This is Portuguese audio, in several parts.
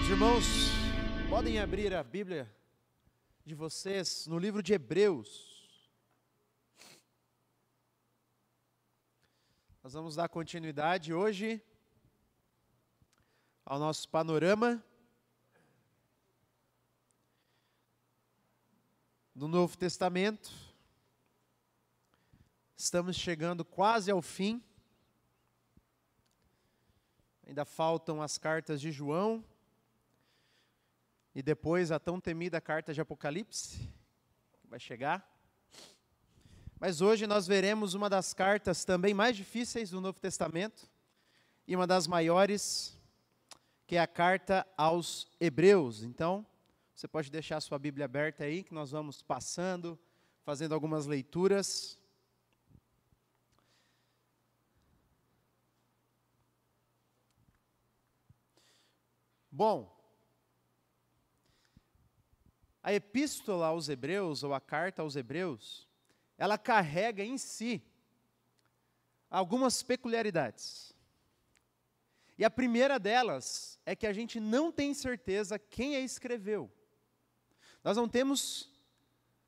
Irmãos, podem abrir a Bíblia de vocês no livro de Hebreus. Nós vamos dar continuidade hoje ao nosso panorama do Novo Testamento. Estamos chegando quase ao fim. Ainda faltam as cartas de João. E depois a tão temida carta de Apocalipse, que vai chegar. Mas hoje nós veremos uma das cartas também mais difíceis do Novo Testamento, e uma das maiores, que é a carta aos Hebreus. Então, você pode deixar a sua Bíblia aberta aí, que nós vamos passando, fazendo algumas leituras. Bom, a epístola aos Hebreus, ou a carta aos Hebreus, ela carrega em si algumas peculiaridades. E a primeira delas é que a gente não tem certeza quem a escreveu. Nós não temos,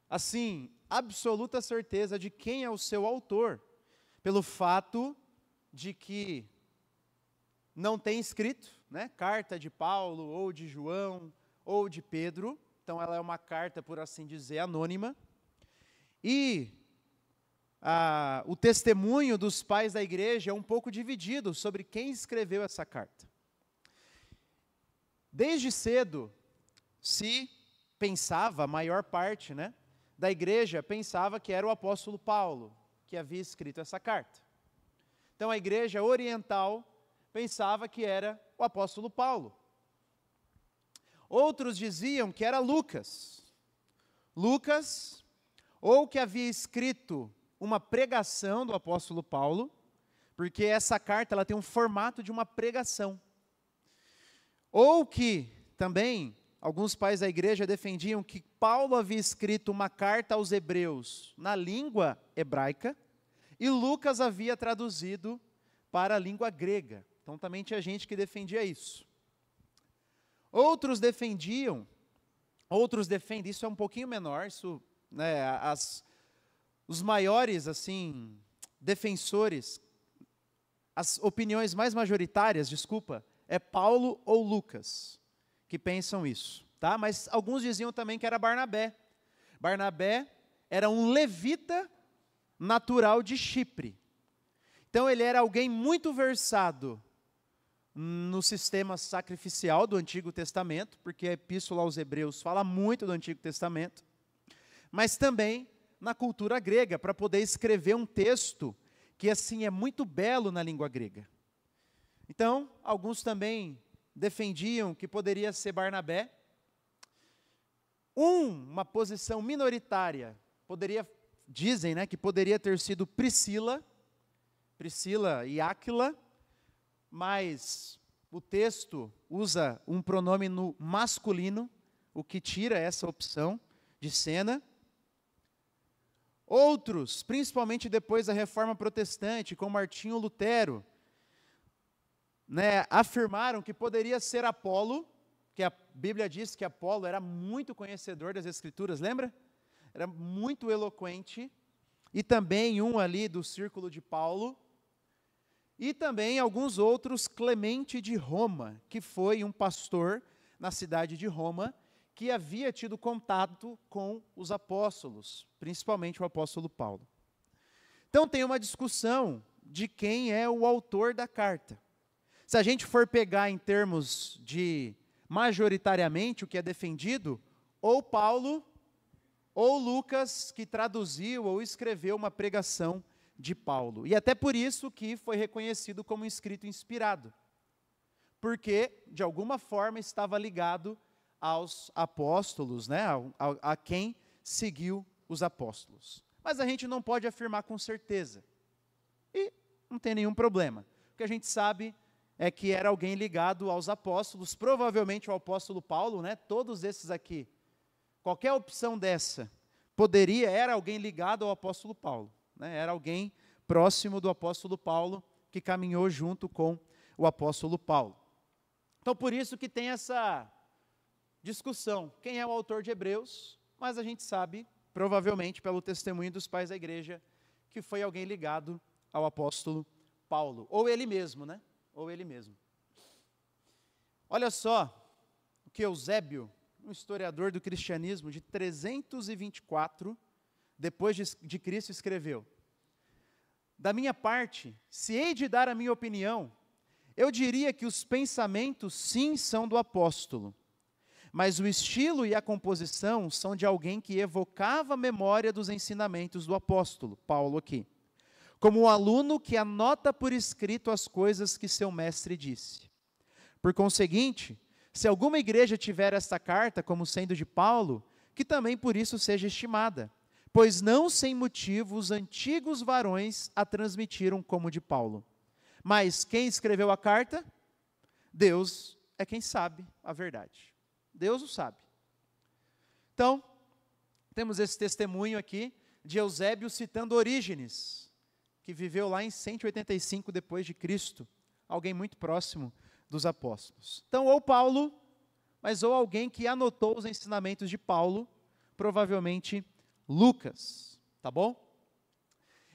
assim, absoluta certeza de quem é o seu autor, pelo fato de que não tem escrito, né, carta de Paulo, ou de João, ou de Pedro. Então, ela é uma carta, por assim dizer, anônima. E o testemunho dos pais da igreja é um pouco dividido sobre quem escreveu essa carta. Desde cedo, se pensava, a maior parte, né, da igreja pensava que era o apóstolo Paulo que havia escrito essa carta. Então, a igreja oriental pensava que era o apóstolo Paulo. Outros diziam que era Lucas, ou que havia escrito uma pregação do apóstolo Paulo, porque essa carta ela tem um formato de uma pregação. Ou que também alguns pais da igreja defendiam que Paulo havia escrito uma carta aos hebreus na língua hebraica, e Lucas havia traduzido para a língua grega. Então também tinha gente que defendia isso. Outros defendem, isso é um pouquinho menor, isso, né, os maiores, assim, defensores, as opiniões mais majoritárias, é Paulo ou Lucas, que pensam isso, tá? Mas alguns diziam também que era Barnabé. Barnabé era um levita natural de Chipre. Então ele era alguém muito versado no sistema sacrificial do Antigo Testamento, porque a Epístola aos Hebreus fala muito do Antigo Testamento, mas também na cultura grega, para poder escrever um texto que assim é muito belo na língua grega. Então, alguns também defendiam que poderia ser Barnabé. Uma posição minoritária, dizem, né, que poderia ter sido Priscila e Áquila, mas o texto usa um pronome no masculino, o que tira essa opção de cena. Outros, principalmente depois da Reforma Protestante, como Martinho Lutero, né, afirmaram que poderia ser Apolo, que a Bíblia diz que Apolo era muito conhecedor das Escrituras, lembra? Era muito eloquente, e também um ali do círculo de Paulo, e também alguns outros, Clemente de Roma, que foi um pastor na cidade de Roma, que havia tido contato com os apóstolos, principalmente o apóstolo Paulo. Então tem uma discussão de quem é o autor da carta. Se a gente for pegar em termos de majoritariamente o que é defendido, ou Paulo, ou Lucas, que traduziu ou escreveu uma pregação de Paulo. E até por isso que foi reconhecido como um escrito inspirado, porque de alguma forma estava ligado aos apóstolos, né, a quem seguiu os apóstolos. Mas a gente não pode afirmar com certeza, e não tem nenhum problema. O que a gente sabe é que era alguém ligado aos apóstolos, provavelmente o apóstolo Paulo, né, todos esses aqui qualquer opção dessa, era alguém ligado ao apóstolo Paulo, né? Era alguém próximo do apóstolo Paulo, que caminhou junto com o apóstolo Paulo. Então, por isso que tem essa discussão, quem é o autor de Hebreus, mas a gente sabe, provavelmente pelo testemunho dos pais da igreja, que foi alguém ligado ao apóstolo Paulo, ou ele mesmo, né? Ou ele mesmo. Olha só o que Eusébio, um historiador do cristianismo de 324 depois de Cristo, escreveu: da minha parte, se hei de dar a minha opinião, eu diria que os pensamentos sim são do apóstolo, mas o estilo e a composição são de alguém que evocava a memória dos ensinamentos do apóstolo, Paulo aqui, como um aluno que anota por escrito as coisas que seu mestre disse. Por conseguinte, se alguma igreja tiver esta carta como sendo de Paulo, que também por isso seja estimada, pois não sem motivo os antigos varões a transmitiram como de Paulo. Mas quem escreveu a carta? Deus é quem sabe a verdade. Deus o sabe. Então, temos esse testemunho aqui de Eusébio citando Orígenes, que viveu lá em 185 depois de Cristo, alguém muito próximo dos apóstolos. Então, ou Paulo, mas ou alguém que anotou os ensinamentos de Paulo, provavelmente Lucas, tá bom?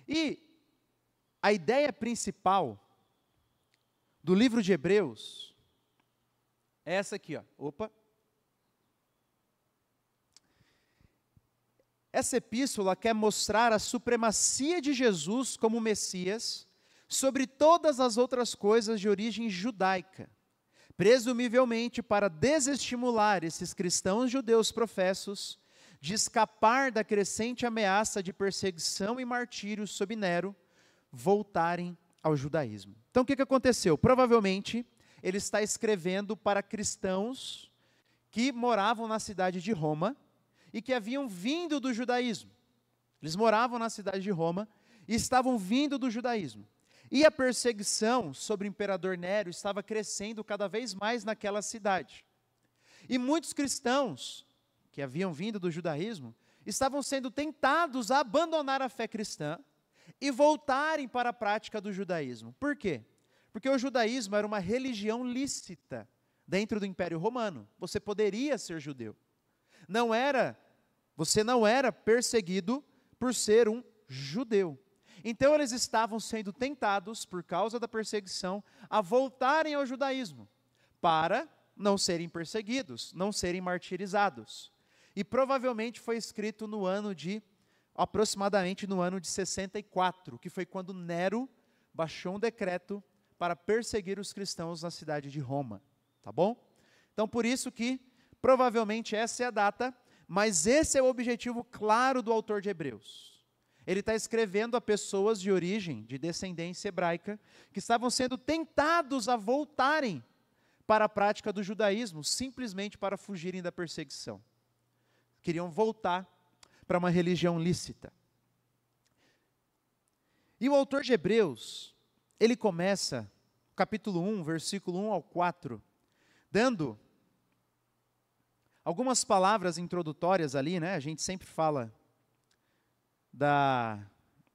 E a ideia principal do livro de Hebreus é essa aqui, ó. Essa epístola quer mostrar a supremacia de Jesus como Messias sobre todas as outras coisas de origem judaica, presumivelmente para desestimular esses cristãos judeus professos de escapar da crescente ameaça de perseguição e martírio sob Nero, voltarem ao judaísmo. Então, o que aconteceu? Provavelmente, ele está escrevendo para cristãos que moravam na cidade de Roma e que haviam vindo do judaísmo. Eles moravam na cidade de Roma e estavam vindo do judaísmo. E a perseguição sobre o imperador Nero estava crescendo cada vez mais naquela cidade. E muitos cristãos que haviam vindo do judaísmo estavam sendo tentados a abandonar a fé cristã e voltarem para a prática do judaísmo. Por quê? Porque o judaísmo era uma religião lícita dentro do Império Romano. Você poderia ser judeu. Você não era perseguido por ser um judeu. Então eles estavam sendo tentados, por causa da perseguição, a voltarem ao judaísmo, para não serem perseguidos, não serem martirizados. E provavelmente foi escrito aproximadamente no ano de 64, que foi quando Nero baixou um decreto para perseguir os cristãos na cidade de Roma, tá bom? Então por isso que, provavelmente essa é a data, mas esse é o objetivo claro do autor de Hebreus. Ele está escrevendo a pessoas de origem, de descendência hebraica, que estavam sendo tentados a voltarem para a prática do judaísmo, simplesmente para fugirem da perseguição. Queriam voltar para uma religião lícita. E o autor de Hebreus, ele começa, capítulo 1, versículo 1 ao 4, dando algumas palavras introdutórias ali, né? A gente sempre fala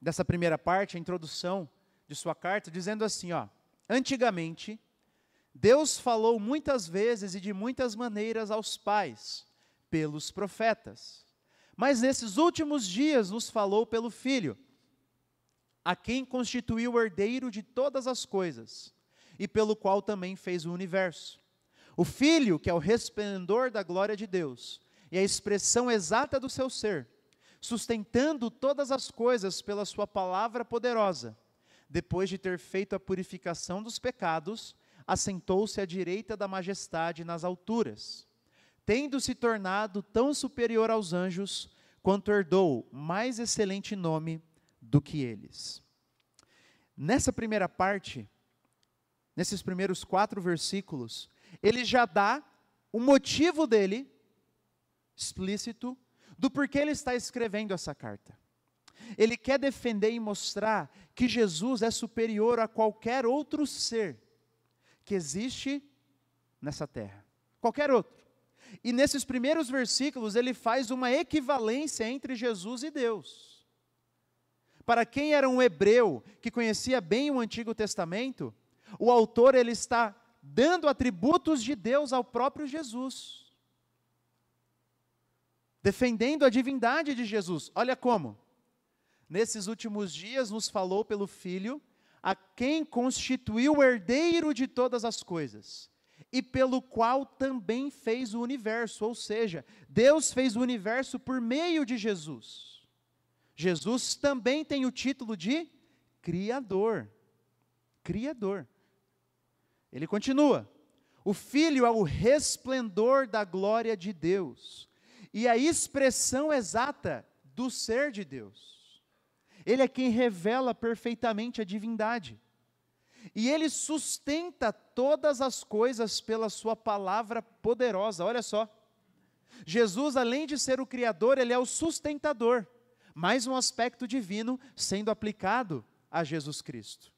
dessa primeira parte, a introdução de sua carta, dizendo assim, ó: antigamente, Deus falou muitas vezes e de muitas maneiras aos pais, pelos profetas. Mas nesses últimos dias nos falou pelo Filho, a quem constituiu o herdeiro de todas as coisas, e pelo qual também fez o universo. O Filho, que é o resplendor da glória de Deus, e a expressão exata do seu ser, sustentando todas as coisas pela sua palavra poderosa, depois de ter feito a purificação dos pecados, assentou-se à direita da majestade nas alturas, tendo se tornado tão superior aos anjos, quanto herdou mais excelente nome do que eles. Nessa primeira parte, nesses primeiros 4 versículos, ele já dá o motivo dele, explícito, do porquê ele está escrevendo essa carta. Ele quer defender e mostrar que Jesus é superior a qualquer outro ser que existe nessa terra. Qualquer outro. E nesses primeiros versículos ele faz uma equivalência entre Jesus e Deus. Para quem era um hebreu que conhecia bem o Antigo Testamento, o autor ele está dando atributos de Deus ao próprio Jesus, defendendo a divindade de Jesus. Olha como, nesses últimos dias nos falou pelo Filho, a quem constituiu o herdeiro de todas as coisas, e pelo qual também fez o universo, ou seja, Deus fez o universo por meio de Jesus. Jesus também tem o título de Criador. Criador. Ele continua: o Filho é o resplendor da glória de Deus, e a expressão exata do ser de Deus. Ele é quem revela perfeitamente a divindade. E ele sustenta todas as coisas pela sua palavra poderosa. Olha só, Jesus, além de ser o Criador, ele é o sustentador. Mais um aspecto divino sendo aplicado a Jesus Cristo.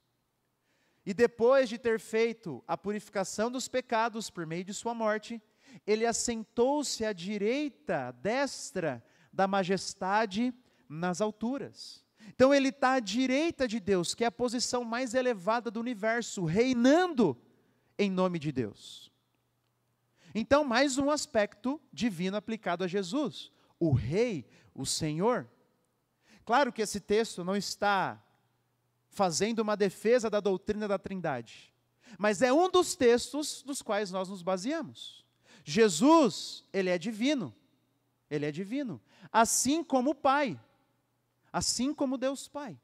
E depois de ter feito a purificação dos pecados por meio de sua morte, ele assentou-se à direita, destra da majestade nas alturas. Então ele está à direita de Deus, que é a posição mais elevada do universo, reinando em nome de Deus. Então, mais um aspecto divino aplicado a Jesus, o Rei, o Senhor. Claro que esse texto não está fazendo uma defesa da doutrina da Trindade, mas é um dos textos dos quais nós nos baseamos. Jesus, ele é divino, assim como o Pai. Assim como Deus Pai.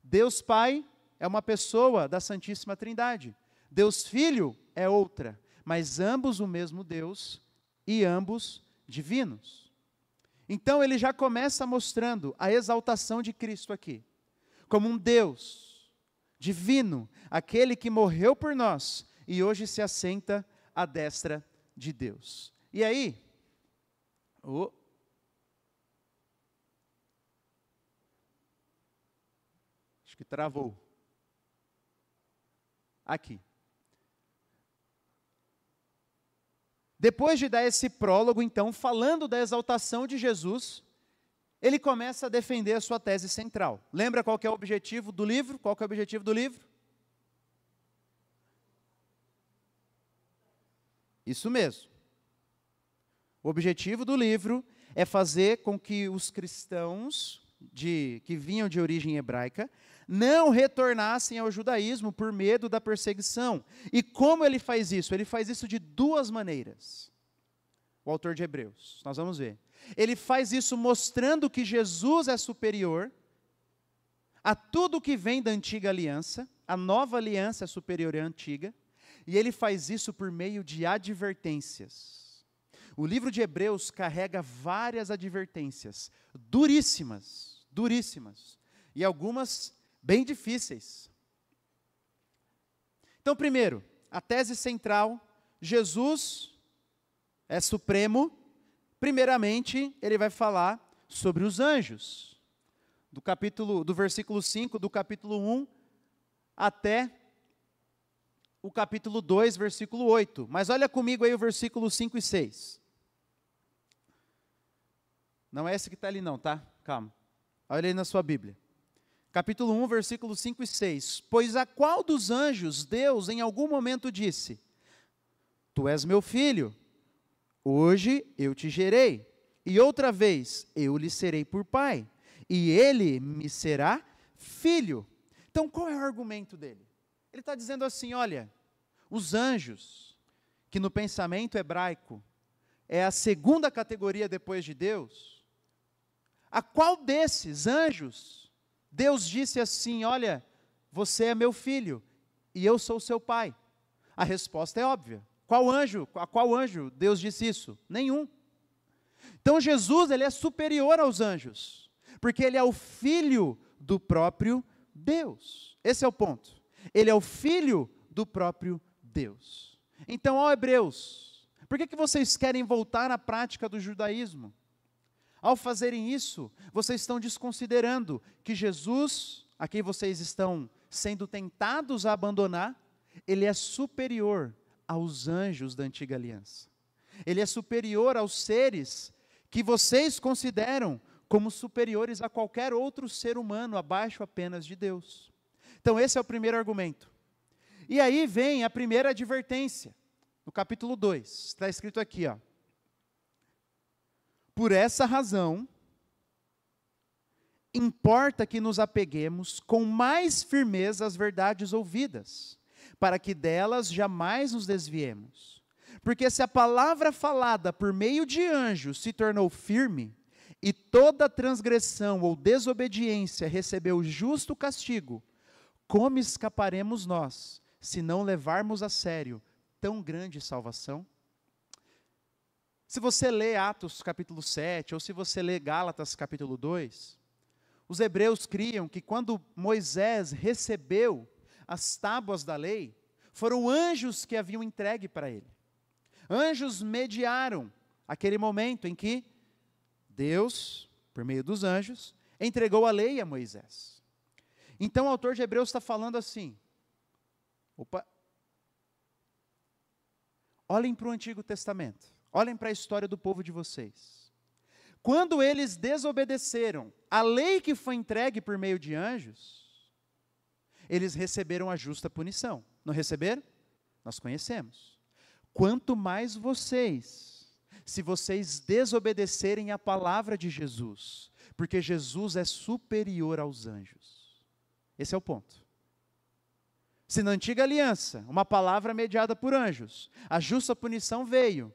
Deus Pai é uma pessoa da Santíssima Trindade. Deus Filho é outra, mas ambos o mesmo Deus e ambos divinos. Então ele já começa mostrando a exaltação de Cristo aqui, como um Deus divino, aquele que morreu por nós e hoje se assenta à destra de Deus. E aí, acho que travou. Aqui. Depois de dar esse prólogo, então, falando da exaltação de Jesus, ele começa a defender a sua tese central. Lembra qual que é o objetivo do livro? Qual que é o objetivo do livro? Isso mesmo. O objetivo do livro é fazer com que os cristãos que vinham de origem hebraica não retornassem ao judaísmo por medo da perseguição. E como ele faz isso? Ele faz isso de duas maneiras. O autor de Hebreus, nós vamos ver. Ele faz isso mostrando que Jesus é superior a tudo que vem da antiga aliança, a nova aliança é superior à antiga, e ele faz isso por meio de advertências. O livro de Hebreus carrega várias advertências, duríssimas, e algumas bem difíceis. Então, primeiro, a tese central, Jesus é supremo. Primeiramente, ele vai falar sobre os anjos, do versículo 5, do capítulo 1, até o capítulo 2, versículo 8. Mas olha comigo aí o versículo 5 e 6. Não é esse que está ali não, tá? Calma. Olha aí na sua Bíblia. Capítulo 1, versículos 5 e 6. Pois a qual dos anjos Deus em algum momento disse: Tu és meu filho, hoje eu te gerei, e outra vez eu lhe serei por pai, e ele me será filho. Então qual é o argumento dele? Ele está dizendo assim, olha, os anjos, que no pensamento hebraico é a segunda categoria depois de Deus, a qual desses anjos Deus disse assim, olha, você é meu filho e eu sou seu pai? A resposta é óbvia. A qual anjo Deus disse isso? Nenhum. Então Jesus, ele é superior aos anjos, porque ele é o filho do próprio Deus. Esse é o ponto. Ele é o filho do próprio Deus. Então, ó Hebreus, por que vocês querem voltar à prática do judaísmo? Ao fazerem isso, vocês estão desconsiderando que Jesus, a quem vocês estão sendo tentados a abandonar, ele é superior aos anjos da antiga aliança. Ele é superior aos seres que vocês consideram como superiores a qualquer outro ser humano, abaixo apenas de Deus. Então esse é o primeiro argumento. E aí vem a primeira advertência, no capítulo 2, está escrito aqui, ó. Por essa razão, importa que nos apeguemos com mais firmeza às verdades ouvidas, para que delas jamais nos desviemos. Porque se a palavra falada por meio de anjos se tornou firme, e toda transgressão ou desobediência recebeu justo castigo, como escaparemos nós, se não levarmos a sério tão grande salvação? Se você lê Atos capítulo 7, ou se você lê Gálatas capítulo 2, os hebreus criam que quando Moisés recebeu as tábuas da lei, foram anjos que haviam entregue para ele. Anjos mediaram aquele momento em que Deus, por meio dos anjos, entregou a lei a Moisés. Então o autor de Hebreus está falando assim, olhem para o Antigo Testamento, olhem para a história do povo de vocês. Quando eles desobedeceram a lei que foi entregue por meio de anjos, eles receberam a justa punição. Não receberam? Nós conhecemos. Quanto mais vocês, se vocês desobedecerem a palavra de Jesus, porque Jesus é superior aos anjos. Esse é o ponto. Se na antiga aliança, uma palavra mediada por anjos, a justa punição veio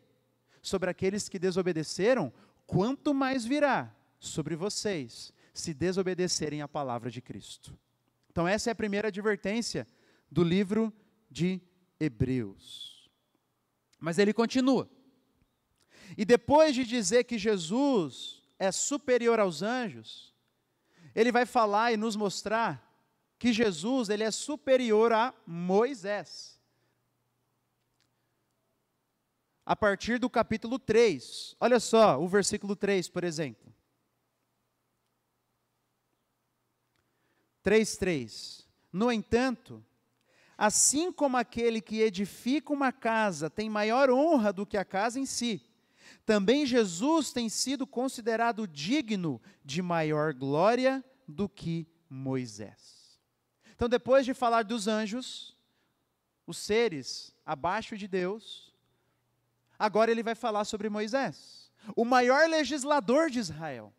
sobre aqueles que desobedeceram, quanto mais virá sobre vocês, se desobedecerem a palavra de Cristo. Então essa é a primeira advertência do livro de Hebreus. Mas ele continua. E depois de dizer que Jesus é superior aos anjos, ele vai falar e nos mostrar que Jesus ele é superior a Moisés. A partir do capítulo 3, olha só o versículo 3, por exemplo. 3:3. No entanto, assim como aquele que edifica uma casa tem maior honra do que a casa em si, também Jesus tem sido considerado digno de maior glória do que Moisés. Então, depois de falar dos anjos, os seres abaixo de Deus, agora ele vai falar sobre Moisés, o maior legislador de Israel.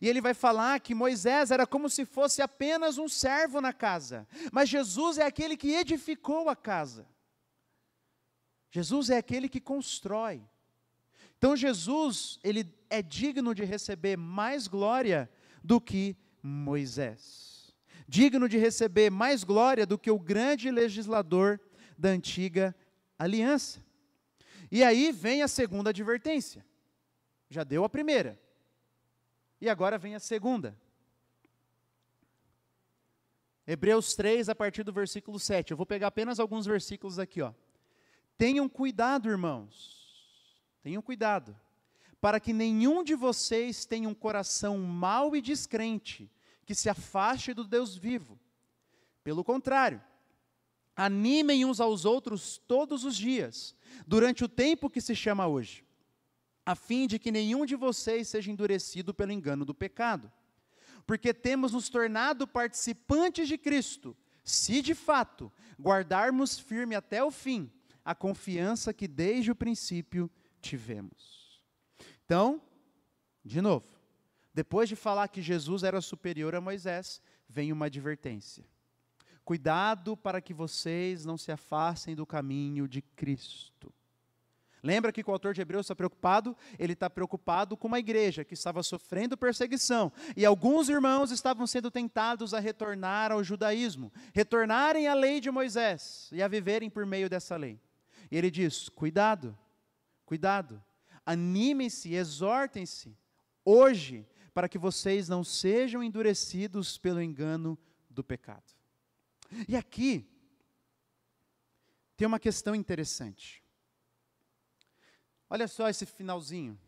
E ele vai falar que Moisés era como se fosse apenas um servo na casa, mas Jesus é aquele que edificou a casa. Jesus é aquele que constrói. Então Jesus, ele é digno de receber mais glória do que Moisés. Digno de receber mais glória do que o grande legislador da antiga aliança. E aí vem a segunda advertência. Já deu a primeira. E agora vem a segunda. Hebreus 3, a partir do versículo 7. Eu vou pegar apenas alguns versículos aqui, ó. Tenham cuidado, irmãos. Tenham cuidado, para que nenhum de vocês tenha um coração mau e descrente, que se afaste do Deus vivo. Pelo contrário, animem uns aos outros todos os dias, durante o tempo que se chama hoje, a fim de que nenhum de vocês seja endurecido pelo engano do pecado. Porque temos nos tornado participantes de Cristo, se de fato guardarmos firme até o fim a confiança que desde o princípio tivemos. Então, de novo, depois de falar que Jesus era superior a Moisés, vem uma advertência. Cuidado para que vocês não se afastem do caminho de Cristo. Lembra que o autor de Hebreus está preocupado? Ele está preocupado com uma igreja que estava sofrendo perseguição, e alguns irmãos estavam sendo tentados a retornar ao judaísmo, retornarem à lei de Moisés, e a viverem por meio dessa lei. E ele diz, cuidado, animem-se, exortem-se, hoje, para que vocês não sejam endurecidos pelo engano do pecado. E aqui, tem uma questão interessante. Olha só esse finalzinho.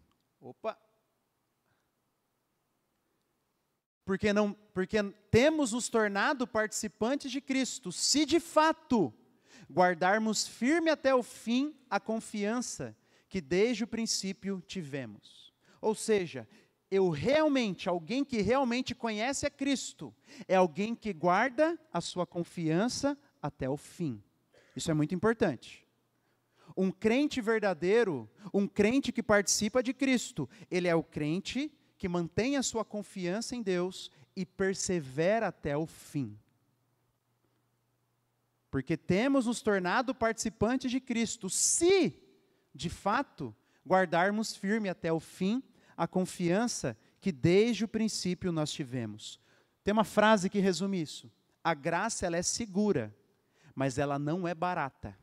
Porque temos nos tornado participantes de Cristo, se de fato guardarmos firme até o fim a confiança que desde o princípio tivemos. Ou seja, alguém que realmente conhece a Cristo, é alguém que guarda a sua confiança até o fim. Isso é muito importante. Um crente verdadeiro, um crente que participa de Cristo, ele é o crente que mantém a sua confiança em Deus e persevera até o fim. Porque temos nos tornado participantes de Cristo, se, de fato, guardarmos firme até o fim a confiança que desde o princípio nós tivemos. Tem uma frase que resume isso. A graça, ela é segura, mas ela não é barata.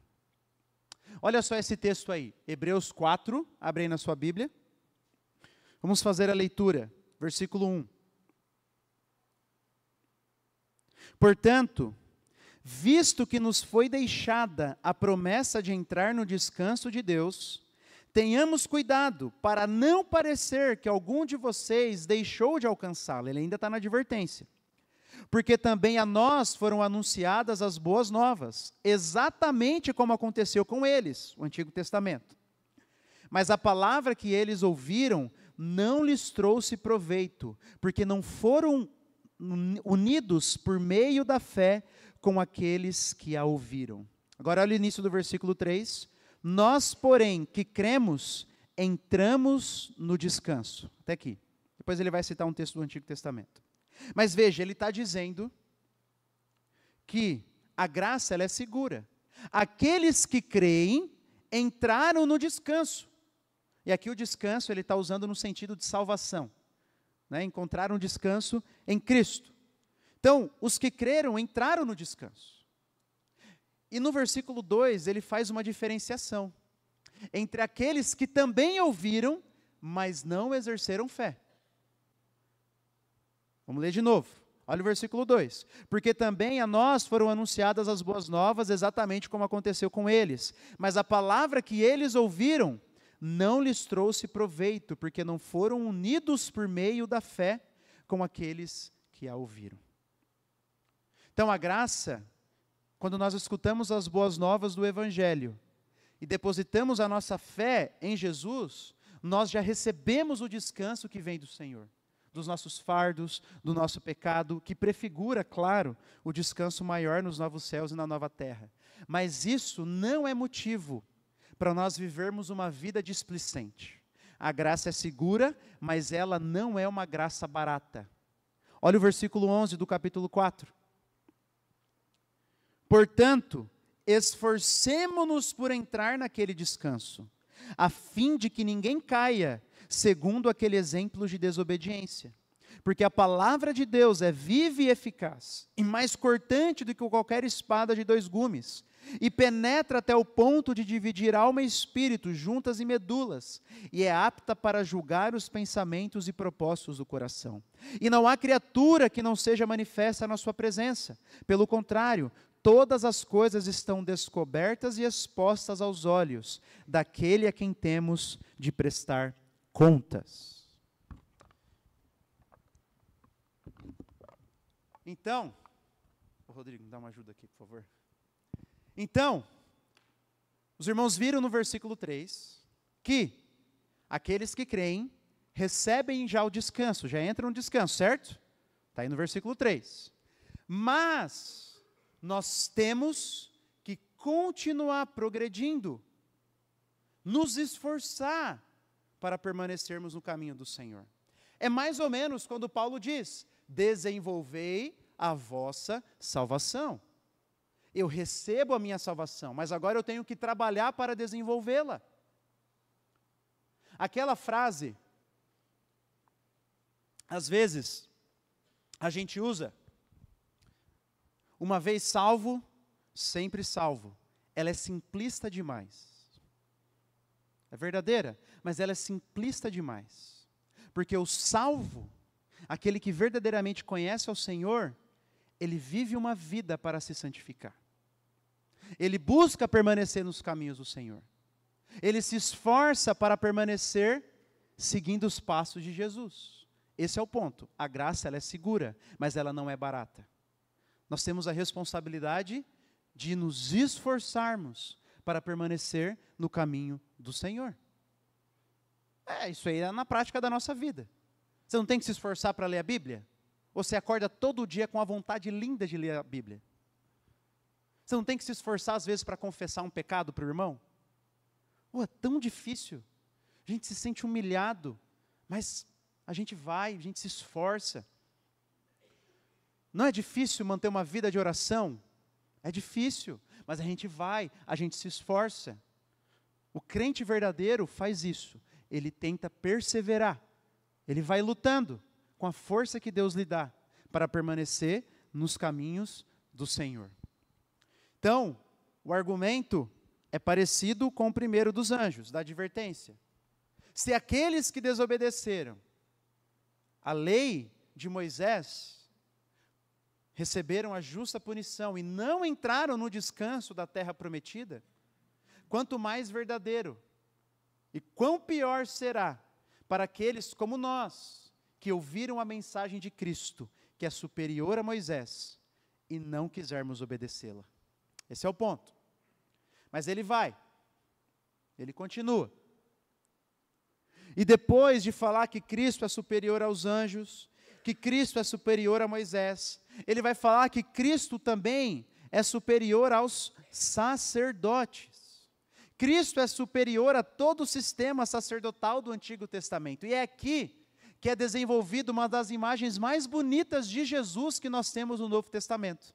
Olha só esse texto aí, Hebreus 4, abre aí na sua Bíblia. Vamos fazer a leitura, versículo 1. Portanto, visto que nos foi deixada a promessa de entrar no descanso de Deus, tenhamos cuidado para não parecer que algum de vocês deixou de alcançá-la. Ele ainda está na advertência. Porque também a nós foram anunciadas as boas novas, exatamente como aconteceu com eles, o Antigo Testamento. Mas a palavra que eles ouviram não lhes trouxe proveito, porque não foram unidos por meio da fé com aqueles que a ouviram. Agora olha o início do versículo 3. Nós, porém, que cremos, entramos no descanso. Até aqui. Depois ele vai citar um texto do Antigo Testamento. Mas veja, ele está dizendo que a graça, ela é segura. Aqueles que creem entraram no descanso. E aqui o descanso ele está usando no sentido de salvação. Né? Encontraram descanso em Cristo. Então, os que creram entraram no descanso. E no versículo 2, ele faz uma diferenciação entre aqueles que também ouviram, mas não exerceram fé. Vamos ler de novo. Olha o versículo 2. Porque também a nós foram anunciadas as boas novas, exatamente como aconteceu com eles. Mas a palavra que eles ouviram não lhes trouxe proveito, porque não foram unidos por meio da fé com aqueles que a ouviram. Então a graça, quando nós escutamos as boas novas do Evangelho e depositamos a nossa fé em Jesus, nós já recebemos o descanso que vem do Senhor, dos nossos fardos, do nosso pecado, que prefigura, claro, o descanso maior nos novos céus e na nova terra. Mas isso não é motivo para nós vivermos uma vida displicente. A graça é segura, mas ela não é uma graça barata. Olha o versículo 11 do capítulo 4. Portanto, esforcemo-nos por entrar naquele descanso, a fim de que ninguém caia, segundo aquele exemplo de desobediência. Porque a palavra de Deus é viva e eficaz, e mais cortante do que qualquer espada de 2 gumes, e penetra até o ponto de dividir alma e espírito, juntas e medulas, e é apta para julgar os pensamentos e propósitos do coração. E não há criatura que não seja manifesta na sua presença. Pelo contrário, todas as coisas estão descobertas e expostas aos olhos daquele a quem temos de prestar contas. Então, Rodrigo, me dá uma ajuda aqui, por favor. Então, os irmãos viram no versículo 3, que aqueles que creem recebem já o descanso, já entram no descanso, certo? Está aí no versículo 3. Mas nós temos que continuar progredindo, nos esforçar para permanecermos no caminho do Senhor. É mais ou menos quando Paulo diz: desenvolvei a vossa salvação. Eu recebo a minha salvação, mas agora eu tenho que trabalhar para desenvolvê-la. Aquela frase, às vezes, a gente usa: uma vez salvo, sempre salvo. Ela é simplista demais. É verdadeira, mas ela é simplista demais. Porque o salvo, aquele que verdadeiramente conhece ao Senhor, ele vive uma vida para se santificar. Ele busca permanecer nos caminhos do Senhor. Ele se esforça para permanecer seguindo os passos de Jesus. Esse é o ponto. A graça, ela é segura, mas ela não é barata. Nós temos a responsabilidade de nos esforçarmos para permanecer no caminho do Senhor. Isso aí é na prática da nossa vida. Você não tem que se esforçar para ler a Bíblia? Ou você acorda todo dia com a vontade linda de ler a Bíblia? Você não tem que se esforçar às vezes para confessar um pecado para o irmão? É tão difícil. A gente se sente humilhado, mas a gente vai, a gente se esforça. Não é difícil manter uma vida de oração? É difícil, mas a gente vai, a gente se esforça. O crente verdadeiro faz isso. Ele tenta perseverar. Ele vai lutando com a força que Deus lhe dá para permanecer nos caminhos do Senhor. Então, o argumento é parecido com o primeiro dos anjos, da advertência. Se aqueles que desobedeceram a lei de Moisés receberam a justa punição e não entraram no descanso da terra prometida, quanto mais verdadeiro e quão pior será para aqueles como nós, que ouviram a mensagem de Cristo, que é superior a Moisés, e não quisermos obedecê-la. Esse é o ponto. Mas ele continua. E depois de falar que Cristo é superior aos anjos, que Cristo é superior a Moisés, ele vai falar que Cristo também é superior aos sacerdotes. Cristo é superior a todo o sistema sacerdotal do Antigo Testamento. E é aqui que é desenvolvida uma das imagens mais bonitas de Jesus que nós temos no Novo Testamento,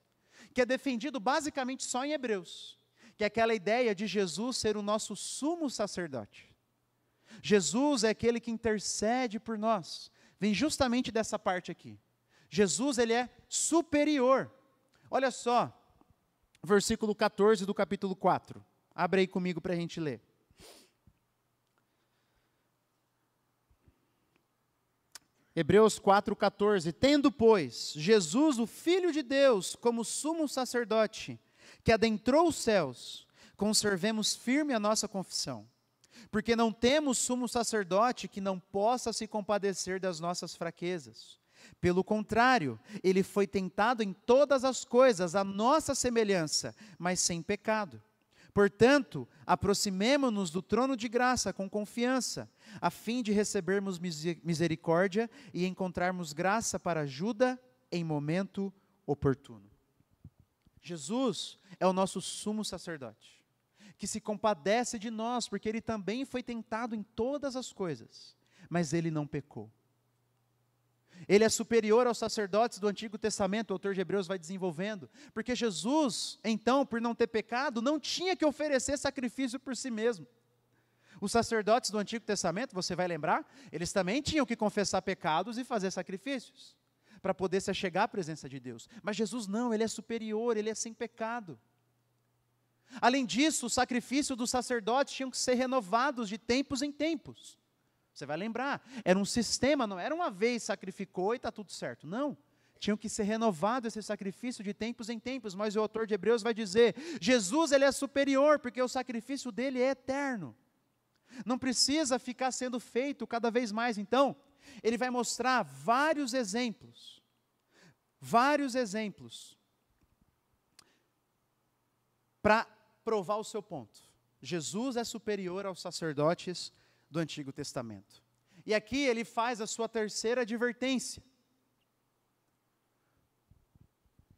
que é defendido basicamente só em Hebreus, que é aquela ideia de Jesus ser o nosso sumo sacerdote. Jesus é aquele que intercede por nós. Vem justamente dessa parte aqui. Jesus, ele é superior. Olha só, versículo 14 do capítulo 4. Abre aí comigo para a gente ler. Hebreus 4,14. Tendo, pois, Jesus, o Filho de Deus, como sumo sacerdote, que adentrou os céus, conservemos firme a nossa confissão. Porque não temos sumo sacerdote que não possa se compadecer das nossas fraquezas. Pelo contrário, ele foi tentado em todas as coisas, à nossa semelhança, mas sem pecado. Portanto, aproximemo-nos do trono de graça com confiança, a fim de recebermos misericórdia e encontrarmos graça para ajuda em momento oportuno. Jesus é o nosso sumo sacerdote, que se compadece de nós, porque ele também foi tentado em todas as coisas, mas ele não pecou. Ele é superior aos sacerdotes do Antigo Testamento, o autor de Hebreus vai desenvolvendo, porque Jesus, então, por não ter pecado, não tinha que oferecer sacrifício por si mesmo. Os sacerdotes do Antigo Testamento, você vai lembrar, eles também tinham que confessar pecados e fazer sacrifícios, para poder se achegar à presença de Deus. Mas Jesus não, ele é superior, ele é sem pecado. Além disso, o sacrifício dos sacerdotes tinham que ser renovados de tempos em tempos. Você vai lembrar, era um sistema, não era uma vez sacrificou e está tudo certo. Não, tinham que ser renovado esse sacrifício de tempos em tempos, mas o autor de Hebreus vai dizer, Jesus ele é superior, porque o sacrifício dele é eterno. Não precisa ficar sendo feito cada vez mais. Então, ele vai mostrar vários exemplos, para provar o seu ponto. Jesus é superior aos sacerdotes do Antigo Testamento. E aqui ele faz a sua terceira advertência.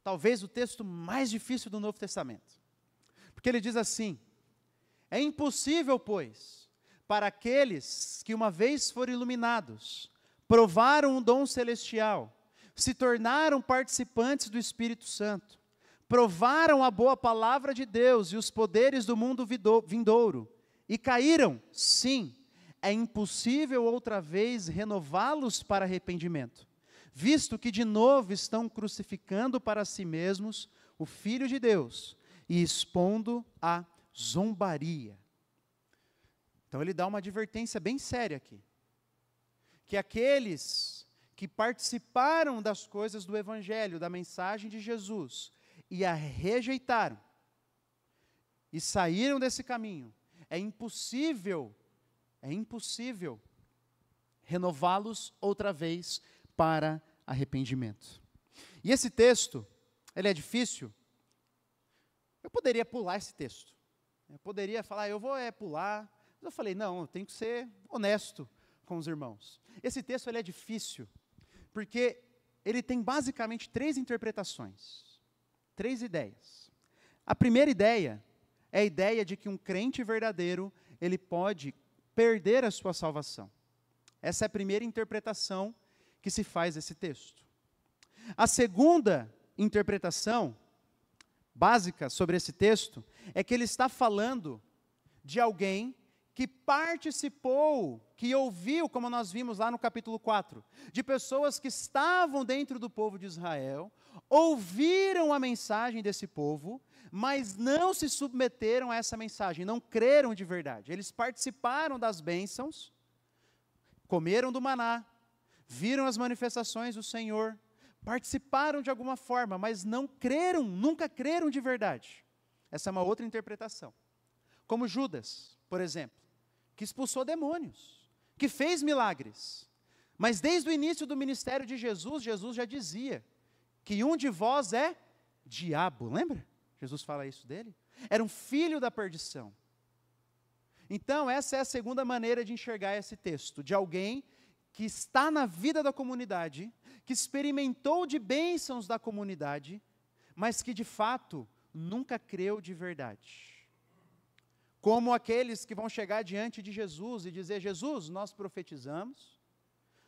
Talvez o texto mais difícil do Novo Testamento. Porque ele diz assim: é impossível, pois, para aqueles que uma vez foram iluminados, provaram um dom celestial, se tornaram participantes do Espírito Santo, provaram a boa palavra de Deus e os poderes do mundo vindouro, e caíram, sim, é impossível outra vez renová-los para arrependimento, visto que de novo estão crucificando para si mesmos o Filho de Deus e expondo a zombaria. Então ele dá uma advertência bem séria aqui, que aqueles que participaram das coisas do Evangelho, da mensagem de Jesus, e a rejeitaram, e saíram desse caminho, é impossível renová-los outra vez para arrependimento. E esse texto, ele é difícil. Eu poderia pular esse texto. Eu poderia falar, eu vou pular. Mas eu falei, não, eu tenho que ser honesto com os irmãos. Esse texto ele é difícil, porque ele tem basicamente 3 interpretações, 3 ideias. A primeira ideia é a ideia de que um crente verdadeiro, ele pode perder a sua salvação. Essa é a primeira interpretação que se faz desse texto. A segunda interpretação básica sobre esse texto é que ele está falando de alguém que participou, que ouviu, como nós vimos lá no capítulo 4, de pessoas que estavam dentro do povo de Israel, ouviram a mensagem desse povo, mas não se submeteram a essa mensagem, não creram de verdade. Eles participaram das bênçãos, comeram do maná, viram as manifestações do Senhor, participaram de alguma forma, mas não creram, nunca creram de verdade. Essa é uma outra interpretação. Como Judas, por exemplo, que expulsou demônios, que fez milagres. Mas desde o início do ministério de Jesus, Jesus já dizia que um de vós é diabo, lembra? Jesus fala isso dele. Era um filho da perdição. Então, essa é a segunda maneira de enxergar esse texto, de alguém que está na vida da comunidade, que experimentou de bênçãos da comunidade, mas que de fato nunca creu de verdade. Como aqueles que vão chegar diante de Jesus e dizer: Jesus, nós profetizamos,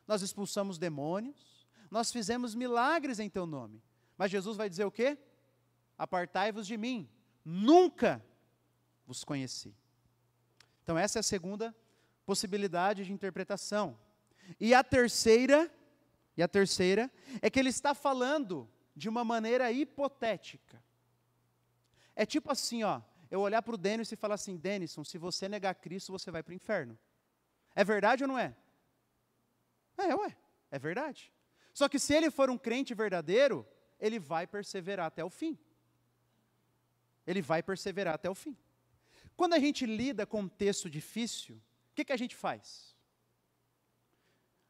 nós expulsamos demônios, nós fizemos milagres em teu nome. Mas Jesus vai dizer o quê? Apartai-vos de mim, nunca vos conheci. Então essa é a segunda possibilidade de interpretação. E a terceira é que ele está falando de uma maneira hipotética. É tipo assim, ó, eu olhar para o Denison e falar assim: Denison, se você negar Cristo, você vai para o inferno. É verdade ou não é? É verdade. Só que se ele for um crente verdadeiro, ele vai perseverar até o fim. Ele vai perseverar até o fim. Quando a gente lida com um texto difícil, o que a gente faz?